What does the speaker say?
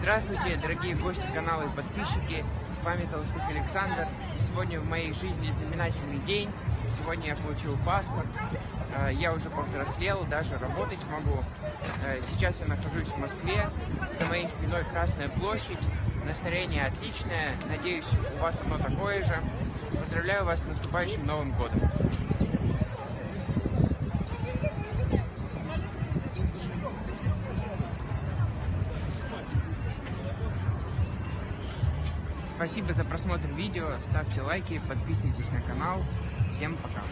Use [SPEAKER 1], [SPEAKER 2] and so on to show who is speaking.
[SPEAKER 1] Здравствуйте, дорогие гости канала и подписчики, с вами Толстых Александр. Сегодня в моей жизни знаменательный день. Сегодня я получил паспорт, я уже повзрослел, даже работать могу. Сейчас я нахожусь в Москве, за моей спиной Красная площадь, настроение отличное, надеюсь, у вас оно такое же. Поздравляю вас с наступающим Новым годом! Спасибо за просмотр видео, ставьте лайки, подписывайтесь на канал. Всем пока!